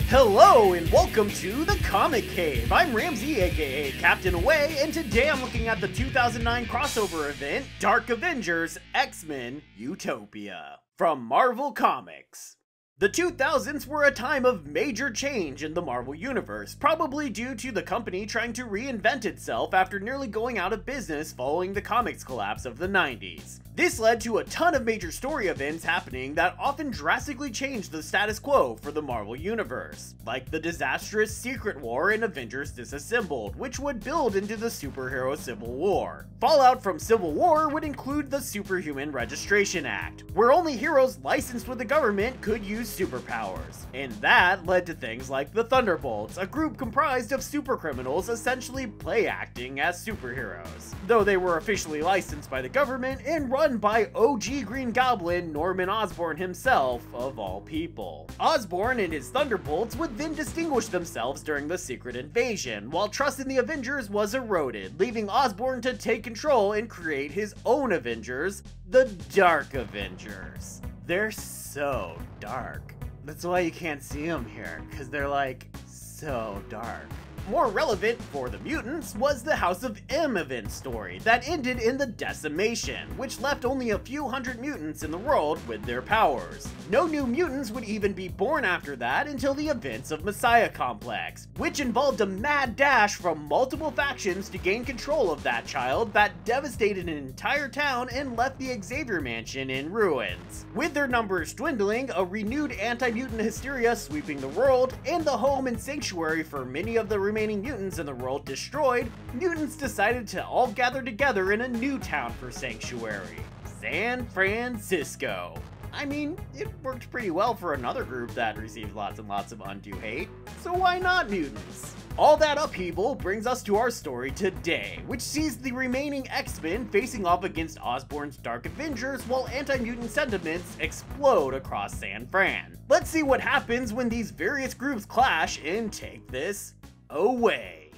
Hello and welcome to the Comic Cave. I'm Ramsey, aka Captain Away, and today I'm looking at the 2009 crossover event, Dark Avengers X-Men Utopia, from Marvel Comics. The 2000s were a time of major change in the Marvel Universe, probably due to the company trying to reinvent itself after nearly going out of business following the comics collapse of the 90s. This led to a ton of major story events happening that often drastically changed the status quo for the Marvel Universe, like the disastrous Secret War in Avengers Disassembled, which would build into the superhero Civil War. Fallout from Civil War would include the Superhuman Registration Act, where only heroes licensed with the government could use superpowers, and that led to things like the Thunderbolts, a group comprised of supercriminals essentially play acting as superheroes, though they were officially licensed by the government and run by OG Green Goblin Norman Osborn himself, of all people. Osborn and his Thunderbolts would then distinguish themselves during the Secret Invasion, while trust in the Avengers was eroded, leaving Osborn to take control and create his own Avengers, the Dark Avengers. They're so dark. That's why you can't see them here, because they're like, so dark. More relevant for the mutants was the House of M event story that ended in the decimation, which left only a few hundred mutants in the world with their powers. No new mutants would even be born after that until the events of Messiah Complex, which involved a mad dash from multiple factions to gain control of that child that devastated an entire town and left the Xavier Mansion in ruins. With their numbers dwindling, a renewed anti-mutant hysteria sweeping the world, and the home and sanctuary for many of the remaining mutants in the world destroyed, mutants decided to all gather together in a new town for sanctuary, San Francisco. I mean, it worked pretty well for another group that received lots and lots of undue hate, so why not mutants? All that upheaval brings us to our story today, which sees the remaining X-Men facing off against Osborn's Dark Avengers while anti-mutant sentiments explode across San Fran. Let's see what happens when these various groups clash and take this away.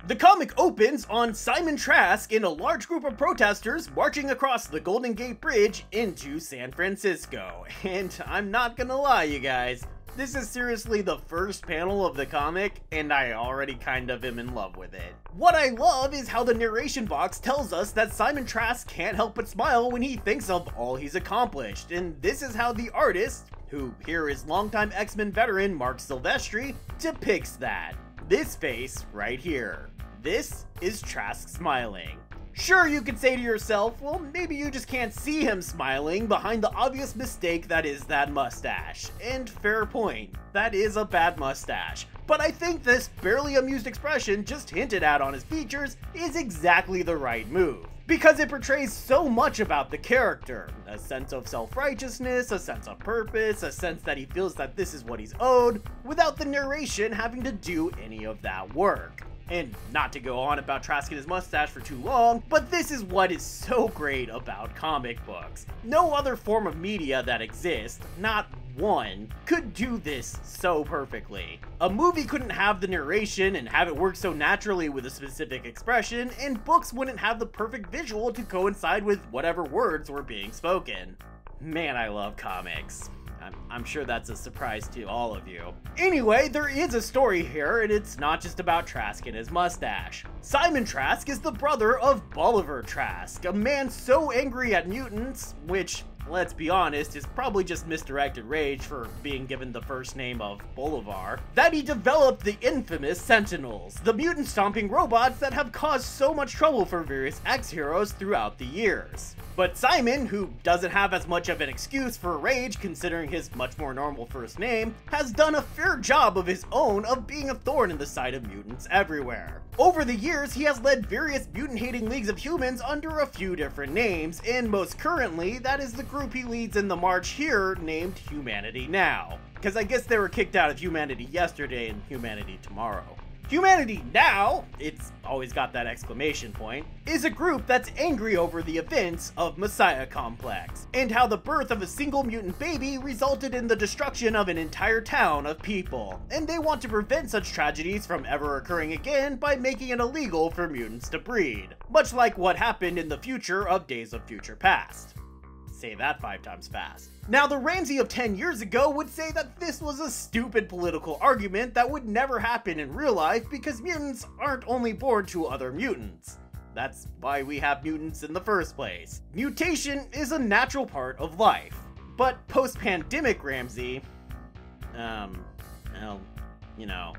The comic opens on Simon Trask and a large group of protesters marching across the Golden Gate Bridge into San Francisco. And I'm not gonna lie, you guys, this is seriously the first panel of the comic, and I already kind of am in love with it. What I love is how the narration box tells us that Simon Trask can't help but smile when he thinks of all he's accomplished, and this is how the artist, who here is longtime X-Men veteran Mark Silvestri, depicts that. This face right here. This is Trask smiling. Sure, you could say to yourself, well, maybe you just can't see him smiling behind the obvious mistake that is that mustache. And fair point, that is a bad mustache. But I think this barely amused expression just hinted at on his features is exactly the right move, because it portrays so much about the character. A sense of self-righteousness, a sense of purpose, a sense that he feels that this is what he's owed, without the narration having to do any of that work. And not to go on about Trask and his mustache for too long, but this is what is so great about comic books. No other form of media that exists, not one, could do this so perfectly. A movie couldn't have the narration and have it work so naturally with a specific expression, and books wouldn't have the perfect visual to coincide with whatever words were being spoken. Man, I love comics. I'm sure that's a surprise to all of you. Anyway, there is a story here, and it's not just about Trask and his mustache. Simon Trask is the brother of Bolivar Trask, a man so angry at mutants, which, let's be honest, is probably just misdirected rage for being given the first name of Bolivar, that he developed the infamous Sentinels, the mutant-stomping robots that have caused so much trouble for various X-heroes throughout the years. But Simon, who doesn't have as much of an excuse for rage considering his much more normal first name, has done a fair job of his own of being a thorn in the side of mutants everywhere. Over the years, he has led various mutant-hating leagues of humans under a few different names, and most currently, that is the group he leads in the march here named Humanity Now. Because I guess they were kicked out of Humanity yesterday and Humanity tomorrow. Humanity Now, it's always got that exclamation point, is a group that's angry over the events of Messiah Complex, and how the birth of a single mutant baby resulted in the destruction of an entire town of people, and they want to prevent such tragedies from ever occurring again by making it illegal for mutants to breed, much like what happened in the future of Days of Future Past. Say that 5 times fast. Now, the Ramsey of 10 years ago would say that this was a stupid political argument that would never happen in real life because mutants aren't only born to other mutants. That's why we have mutants in the first place. Mutation is a natural part of life. But post-pandemic Ramsey, well, you know,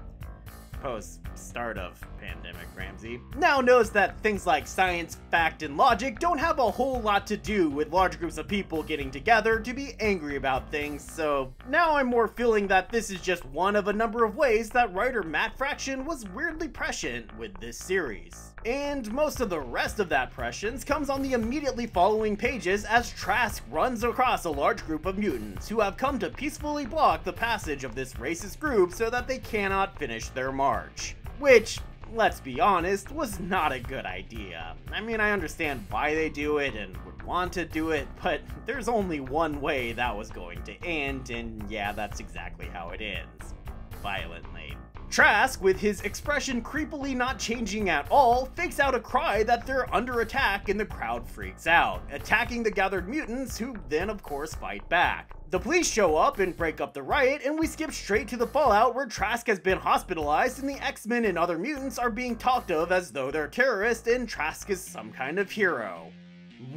post-start of pandemic Ramsey, now knows that things like science, fact, and logic don't have a whole lot to do with large groups of people getting together to be angry about things, so now I'm more feeling that this is just one of a number of ways that writer Matt Fraction was weirdly prescient with this series. And most of the rest of that prescience comes on the immediately following pages as Trask runs across a large group of mutants who have come to peacefully block the passage of this racist group so that they cannot finish their march. Which, let's be honest, was not a good idea. I mean, I understand why they do it and would want to do it, but there's only one way that was going to end, and yeah, that's exactly how it ends. Violently. Trask, with his expression creepily not changing at all, fakes out a cry that they're under attack and the crowd freaks out, attacking the gathered mutants who then of course fight back. The police show up and break up the riot, and we skip straight to the fallout where Trask has been hospitalized and the X-Men and other mutants are being talked of as though they're terrorists and Trask is some kind of hero.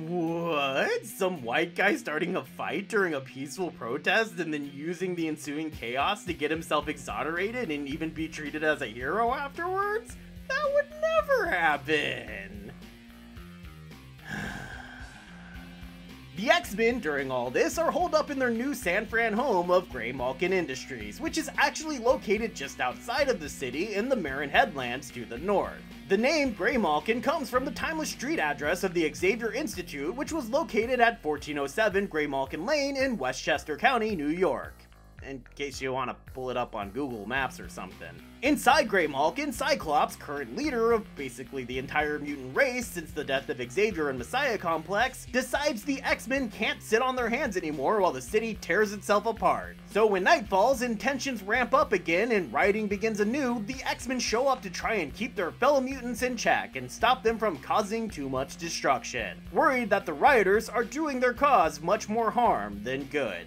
What? Some white guy starting a fight during a peaceful protest and then using the ensuing chaos to get himself exonerated and even be treated as a hero afterwards? That would never happen! The X-Men, during all this, are holed up in their new San Fran home of Graymalkin Industries, which is actually located just outside of the city in the Marin Headlands to the north. The name Graymalkin comes from the timeless street address of the Xavier Institute, which was located at 1407 Graymalkin Lane in Westchester County, New York. In case you want to pull it up on Google Maps or something. Inside Graymalkin, Cyclops, current leader of basically the entire mutant race since the death of Xavier and Messiah Complex, decides the X-Men can't sit on their hands anymore while the city tears itself apart. So when night falls and tensions ramp up again and rioting begins anew, the X-Men show up to try and keep their fellow mutants in check and stop them from causing too much destruction, worried that the rioters are doing their cause much more harm than good.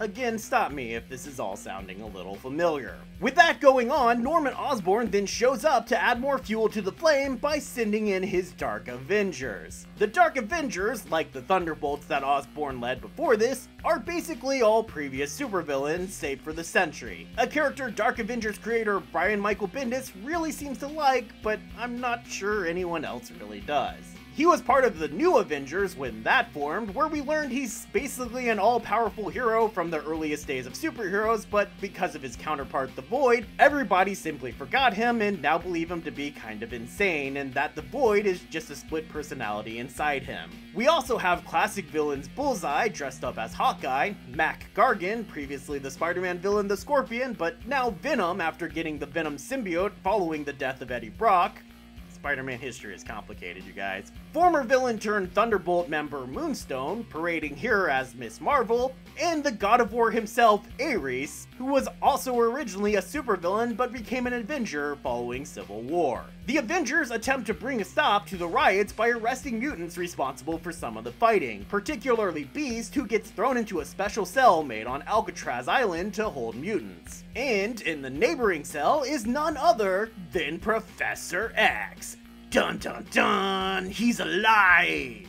Again, stop me if this is all sounding a little familiar. With that going on, Norman Osborn then shows up to add more fuel to the flame by sending in his Dark Avengers. The Dark Avengers, like the Thunderbolts that Osborn led before this, are basically all previous supervillains save for the Sentry, a character Dark Avengers creator Brian Michael Bendis really seems to like, but I'm not sure anyone else really does. He was part of the New Avengers when that formed, where we learned he's basically an all-powerful hero from the earliest days of superheroes, but because of his counterpart the Void, everybody simply forgot him and now believe him to be kind of insane, and that the Void is just a split personality inside him. We also have classic villains Bullseye, dressed up as Hawkeye, Mac Gargan, previously the Spider-Man villain the Scorpion, but now Venom after getting the Venom symbiote following the death of Eddie Brock. Spider-Man history is complicated, you guys. Former villain turned Thunderbolt member Moonstone, parading here as Miss Marvel, and the God of War himself, Ares, who was also originally a supervillain but became an Avenger following Civil War. The Avengers attempt to bring a stop to the riots by arresting mutants responsible for some of the fighting, particularly Beast, who gets thrown into a special cell made on Alcatraz Island to hold mutants. And in the neighboring cell is none other than Professor X. Dun dun dun, he's alive!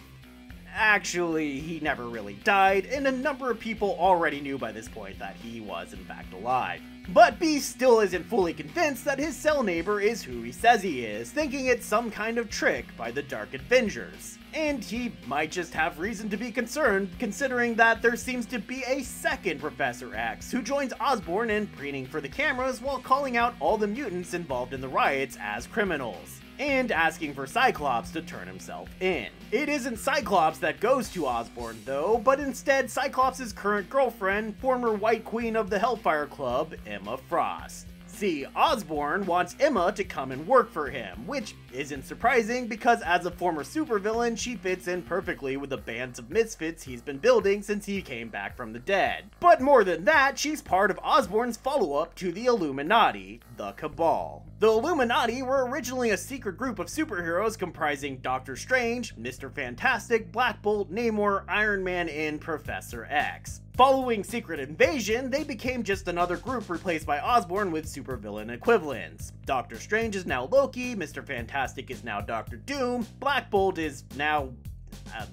Actually, he never really died, and a number of people already knew by this point that he was in fact alive. But Beast still isn't fully convinced that his cell neighbor is who he says he is, thinking it's some kind of trick by the Dark Avengers. And he might just have reason to be concerned, considering that there seems to be a second Professor X, who joins Osborn in preening for the cameras while calling out all the mutants involved in the riots as criminals, and asking for Cyclops to turn himself in. It isn't Cyclops that goes to Osborn though, but instead Cyclops' current girlfriend, former White Queen of the Hellfire Club, Emma Frost. See, Osborn wants Emma to come and work for him, which isn't surprising because as a former supervillain, she fits in perfectly with the bands of misfits he's been building since he came back from the dead. But more than that, she's part of Osborn's follow-up to the Illuminati, the Cabal. The Illuminati were originally a secret group of superheroes comprising Doctor Strange, Mr. Fantastic, Black Bolt, Namor, Iron Man, and Professor X. Following Secret Invasion, they became just another group replaced by Osborn with supervillain equivalents. Doctor Strange is now Loki, Mr. Fantastic is now Doctor Doom, Black Bolt is now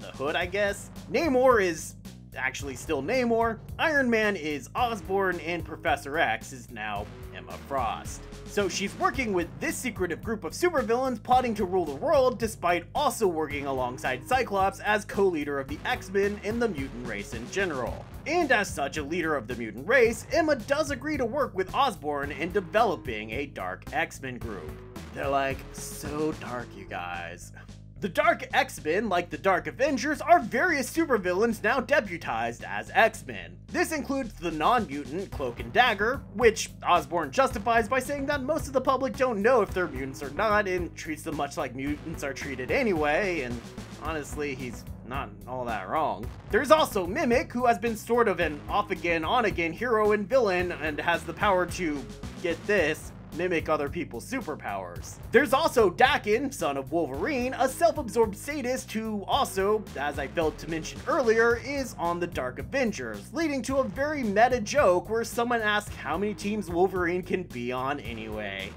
the Hood, I guess. Namor is actually still Namor, Iron Man is Osborn, and Professor X is now Emma Frost. So she's working with this secretive group of supervillains plotting to rule the world, despite also working alongside Cyclops as co-leader of the X-Men and the mutant race in general. And as such a leader of the mutant race, Emma does agree to work with Osborn in developing a dark X-Men group. They're like, so dark, you guys. The Dark X-Men, like the Dark Avengers, are various supervillains now deputized as X-Men. This includes the non-mutant Cloak and Dagger, which Osborn justifies by saying that most of the public don't know if they're mutants or not and treats them much like mutants are treated anyway, and honestly, he's not all that wrong. There's also Mimic, who has been sort of an off-again, on-again hero and villain and has the power to, get this, mimic other people's superpowers. There's also Daken, son of Wolverine, a self-absorbed sadist who also, as I failed to mention earlier, is on the Dark Avengers, leading to a very meta joke where someone asks how many teams Wolverine can be on anyway.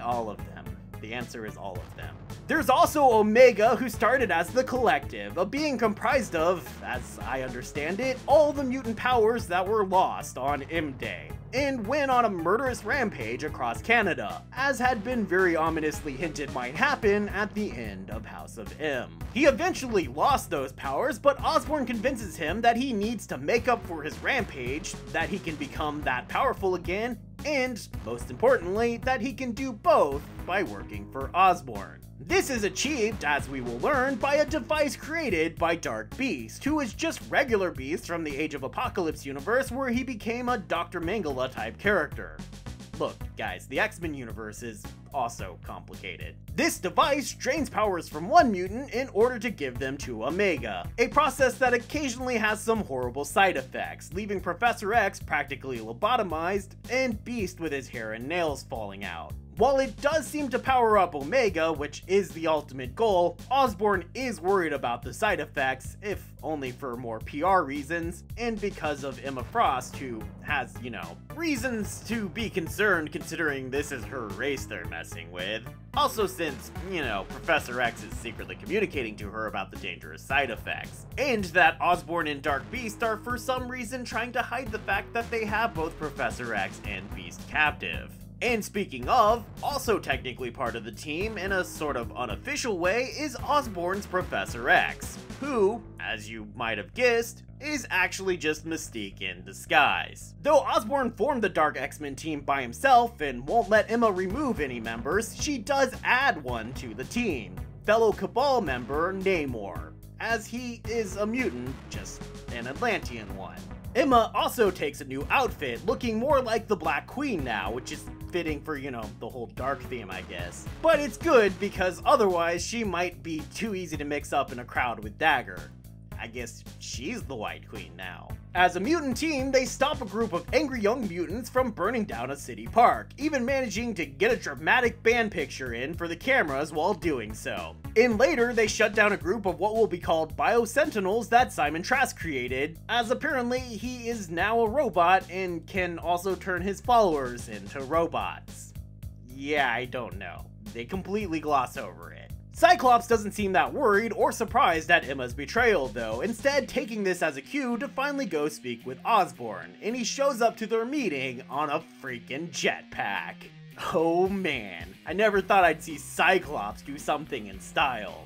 All of them. The answer is all of them. There's also Omega, who started as the Collective, a being comprised of, as I understand it, all the mutant powers that were lost on M-Day, and went on a murderous rampage across Canada, as had been very ominously hinted might happen at the end of House of M. He eventually lost those powers, but Osborn convinces him that he needs to make up for his rampage, that he can become that powerful again, and, most importantly, that he can do both by working for Osborn. This is achieved, as we will learn, by a device created by Dark Beast, who is just regular Beast from the Age of Apocalypse universe where he became a Dr. Mangala type character. Look, guys, the X-Men universe is also complicated. This device drains powers from one mutant in order to give them to Omega, a process that occasionally has some horrible side effects, leaving Professor X practically lobotomized and Beast with his hair and nails falling out. While it does seem to power up Omega, which is the ultimate goal, Osborn is worried about the side effects, if only for more PR reasons, and because of Emma Frost, who has, reasons to be concerned considering this is her race they're messing with. Also since, Professor X is secretly communicating to her about the dangerous side effects. And that Osborn and Dark Beast are for some reason trying to hide the fact that they have both Professor X and Beast captive. And speaking of, also technically part of the team in a sort of unofficial way is Osborn's Professor X, who, as you might have guessed, is actually just Mystique in disguise. Though Osborn formed the Dark X-Men team by himself and won't let Emma remove any members, she does add one to the team, fellow Cabal member Namor, as he is a mutant, just an Atlantean one. Emma also takes a new outfit, looking more like the Black Queen now, which is fitting for, the whole dark theme, I guess. But it's good because otherwise she might be too easy to mix up in a crowd with Dagger. I guess she's the White Queen now. As a mutant team, they stop a group of angry young mutants from burning down a city park, even managing to get a dramatic band picture in for the cameras while doing so. And later, they shut down a group of what will be called Bio-Sentinels that Simon Trask created, as apparently he is now a robot and can also turn his followers into robots. Yeah, I don't know. They completely gloss over it. Cyclops doesn't seem that worried or surprised at Emma's betrayal though, instead taking this as a cue to finally go speak with Osborn, and he shows up to their meeting on a freaking jetpack. Oh man, I never thought I'd see Cyclops do something in style.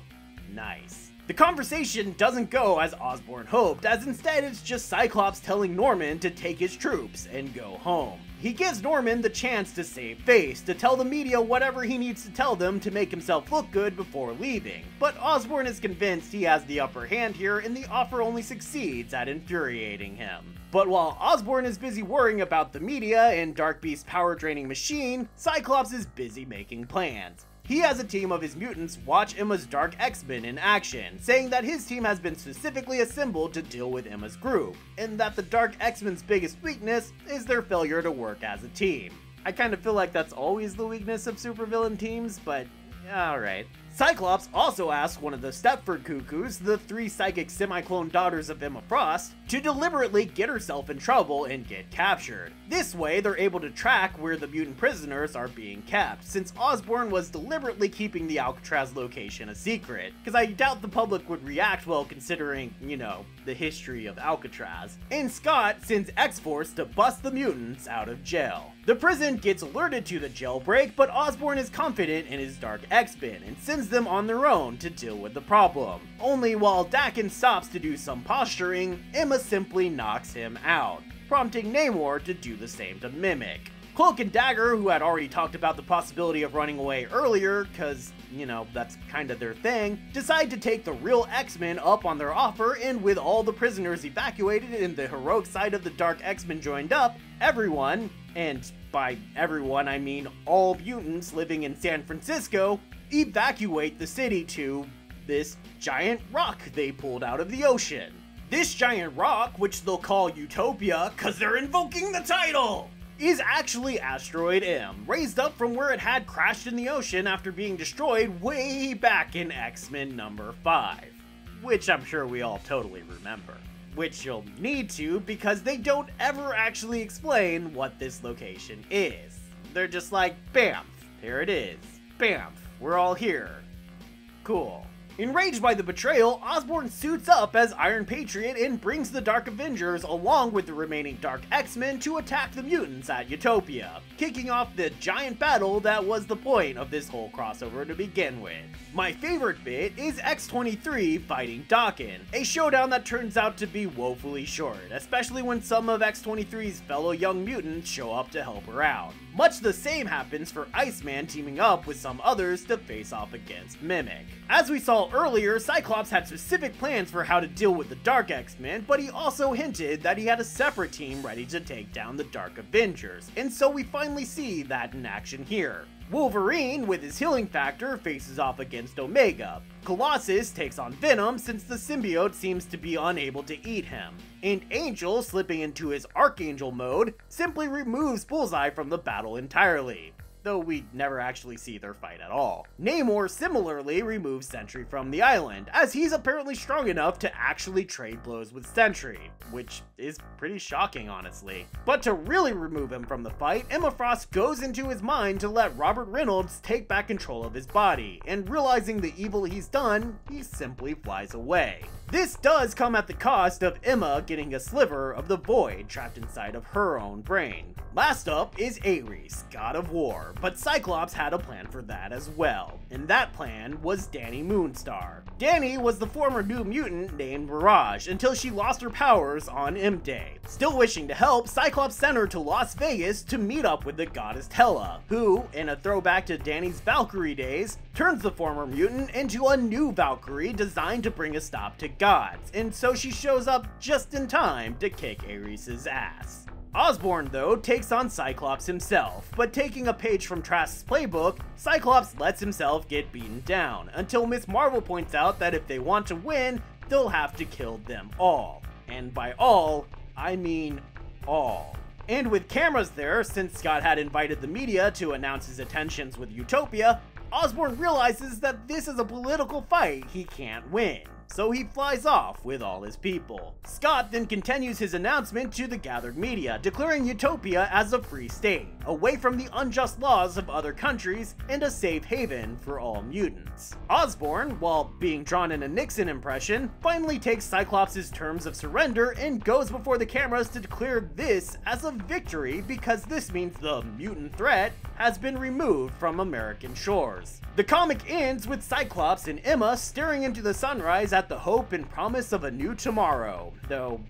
Nice. The conversation doesn't go as Osborn hoped, as instead it's just Cyclops telling Norman to take his troops and go home. He gives Norman the chance to save face, to tell the media whatever he needs to tell them to make himself look good before leaving, but Osborn is convinced he has the upper hand here and the offer only succeeds at infuriating him. But while Osborn is busy worrying about the media and Dark Beast's power-draining machine, Cyclops is busy making plans. He has a team of his mutants watch Emma's Dark X-Men in action, saying that his team has been specifically assembled to deal with Emma's group, and that the Dark X-Men's biggest weakness is their failure to work as a team. I kind of feel like that's always the weakness of supervillain teams, but alright. Cyclops also asks one of the Stepford Cuckoos, the 3 psychic semi-clone daughters of Emma Frost, to deliberately get herself in trouble and get captured. This way, they're able to track where the mutant prisoners are being kept, since Osborn was deliberately keeping the Alcatraz location a secret, because I doubt the public would react well considering, you know, the history of Alcatraz. And Scott sends X-Force to bust the mutants out of jail. The prison gets alerted to the jailbreak, but Osborn is confident in his Dark X-Men and sends them on their own to deal with the problem. Only while Daken stops to do some posturing, Emma simply knocks him out, prompting Namor to do the same to Mimic. Cloak and Dagger, who had already talked about the possibility of running away earlier, cause, you know, that's kinda their thing, decide to take the real X-Men up on their offer, and with all the prisoners evacuated and the heroic side of the Dark X-Men joined up, everyone, and by everyone I mean all mutants living in San Francisco, evacuate the city to this giant rock they pulled out of the ocean. This giant rock, which they'll call Utopia, cause they're invoking the title, is actually Asteroid M, raised up from where it had crashed in the ocean after being destroyed way back in X-Men number 5. Which I'm sure we all totally remember. Which you'll need to, because they don't ever actually explain what this location is. They're just like, bam, here it is. Bam, we're all here. Cool. Enraged by the betrayal, Osborn suits up as Iron Patriot and brings the Dark Avengers along with the remaining Dark X-Men to attack the mutants at Utopia, kicking off the giant battle that was the point of this whole crossover to begin with. My favorite bit is X-23 fighting Daken, a showdown that turns out to be woefully short, especially when some of X-23's fellow young mutants show up to help her out. Much the same happens for Iceman teaming up with some others to face off against Mimic. As we saw earlier, Cyclops had specific plans for how to deal with the Dark X-Men, but he also hinted that he had a separate team ready to take down the Dark Avengers, and so we finally see that in action here. Wolverine, with his healing factor, faces off against Omega. Colossus takes on Venom since the symbiote seems to be unable to eat him. And Angel, slipping into his Archangel mode, simply removes Bullseye from the battle entirely, though we never actually see their fight at all. Namor similarly removes Sentry from the island, as he's apparently strong enough to actually trade blows with Sentry, which is pretty shocking honestly. But to really remove him from the fight, Emma Frost goes into his mind to let Robert Reynolds take back control of his body, and realizing the evil he's done, he simply flies away. This does come at the cost of Emma getting a sliver of the void trapped inside of her own brain. Last up is Ares, God of War, but Cyclops had a plan for that as well, and that plan was Dani Moonstar. Dani was the former New Mutant named Mirage until she lost her powers on M-Day. Still wishing to help, Cyclops sent her to Las Vegas to meet up with the goddess Hela, who, in a throwback to Dani's Valkyrie days, turns the former mutant into a new Valkyrie designed to bring a stop to gods, and so she shows up just in time to kick Ares' ass. Osborn, though, takes on Cyclops himself, but taking a page from Trask's playbook, Cyclops lets himself get beaten down, until Miss Marvel points out that if they want to win, they'll have to kill them all. And by all, I mean all. And with cameras there, since Scott had invited the media to announce his intentions with Utopia, Osborn realizes that this is a political fight he can't win, so he flies off with all his people. Scott then continues his announcement to the gathered media, declaring Utopia as a free state, away from the unjust laws of other countries, and a safe haven for all mutants. Osborn, while being drawn in a Nixon impression, finally takes Cyclops' terms of surrender and goes before the cameras to declare this as a victory because this means the mutant threat has been removed from American shores. The comic ends with Cyclops and Emma staring into the sunrise at the hope and promise of a new tomorrow, though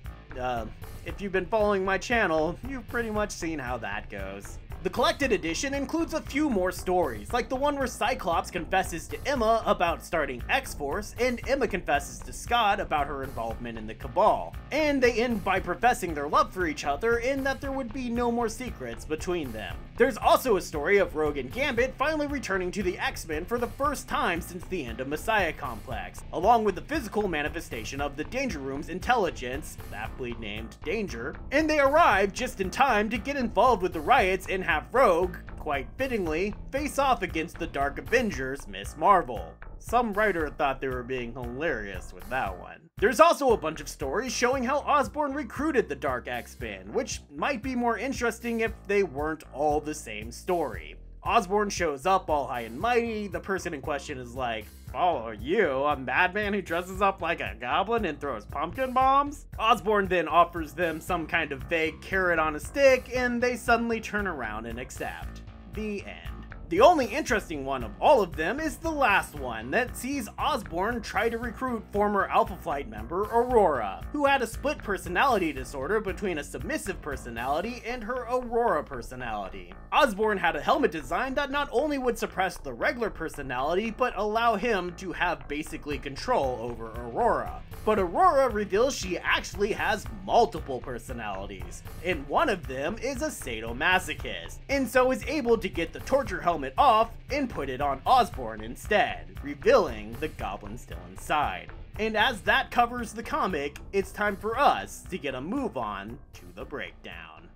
If you've been following my channel, you've pretty much seen how that goes. The collected edition includes a few more stories, like the one where Cyclops confesses to Emma about starting X-Force, and Emma confesses to Scott about her involvement in the Cabal. And they end by professing their love for each other and that there would be no more secrets between them. There's also a story of Rogue and Gambit finally returning to the X-Men for the first time since the end of Messiah Complex, along with the physical manifestation of the Danger Room's intelligence, aptly named Danger, and they arrive just in time to get involved with the riots and have Rogue, quite fittingly, face off against the Dark Avengers, Miss Marvel. Some writer thought they were being hilarious with that one. There's also a bunch of stories showing how Osborn recruited the Dark X-Men, which might be more interesting if they weren't all the same story. Osborn shows up all high and mighty, the person in question is like, "Oh, you, a madman who dresses up like a goblin and throws pumpkin bombs?" Osborn then offers them some kind of vague carrot on a stick, and they suddenly turn around and accept. The end. The only interesting one of all of them is the last one that sees Osborn try to recruit former Alpha Flight member Aurora, who had a split personality disorder between a submissive personality and her Aurora personality. Osborn had a helmet design that not only would suppress the regular personality, but allow him to have basically control over Aurora. But Aurora reveals she actually has multiple personalities, and one of them is a sadomasochist, and so is able to get the torture helmet off and put it on Osborn instead, revealing the goblin still inside. And as that covers the comic, it's time for us to get a move on to the breakdown.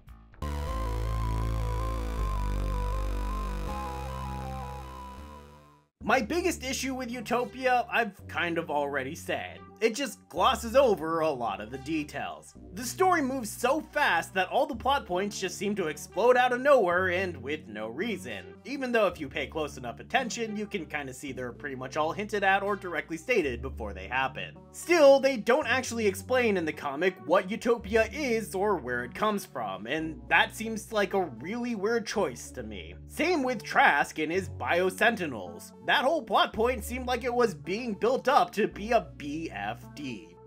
My biggest issue with Utopia, I've kind of already said. It just glosses over a lot of the details. The story moves so fast that all the plot points just seem to explode out of nowhere and with no reason. Even though if you pay close enough attention, you can kind of see they're pretty much all hinted at or directly stated before they happen. Still, they don't actually explain in the comic what Utopia is or where it comes from, and that seems like a really weird choice to me. Same with Trask and his Biosentinels. That whole plot point seemed like it was being built up to be a BFD.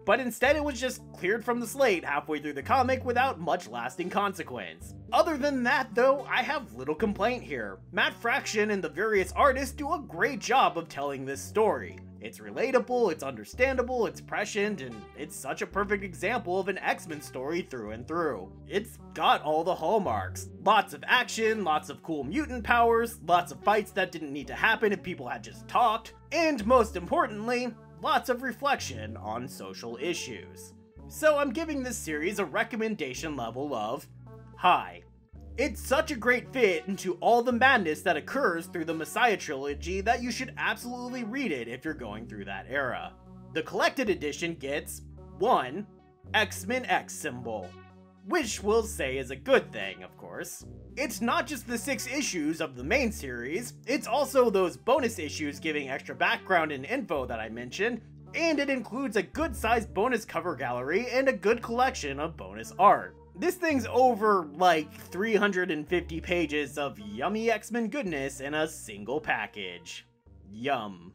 But instead it was just cleared from the slate halfway through the comic without much lasting consequence. Other than that though, I have little complaint here. Matt Fraction and the various artists do a great job of telling this story. It's relatable, it's understandable, it's prescient, and it's such a perfect example of an X-Men story through and through. It's got all the hallmarks. Lots of action, lots of cool mutant powers, lots of fights that didn't need to happen if people had just talked, and most importantly, lots of reflection on social issues. So I'm giving this series a recommendation level of high. It's such a great fit into all the madness that occurs through the Messiah trilogy that you should absolutely read it if you're going through that era. The collected edition gets 1. X-Men X symbol, which we'll say is a good thing, of course. It's not just the 6 issues of the main series, it's also those bonus issues giving extra background and info that I mentioned, and it includes a good-sized bonus cover gallery and a good collection of bonus art. This thing's over like 350 pages of yummy X-Men goodness in a single package. Yum.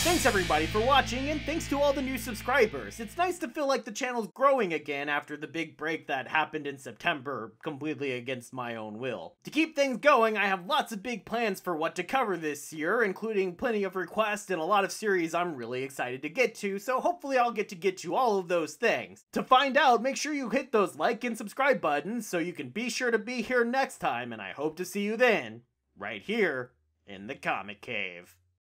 Thanks everybody for watching, and thanks to all the new subscribers. It's nice to feel like the channel's growing again after the big break that happened in September, completely against my own will. To keep things going, I have lots of big plans for what to cover this year, including plenty of requests and a lot of series I'm really excited to get to, so hopefully I'll get to all of those things. To find out, make sure you hit those like and subscribe buttons so you can be sure to be here next time, and I hope to see you then, right here in the Comic Cave.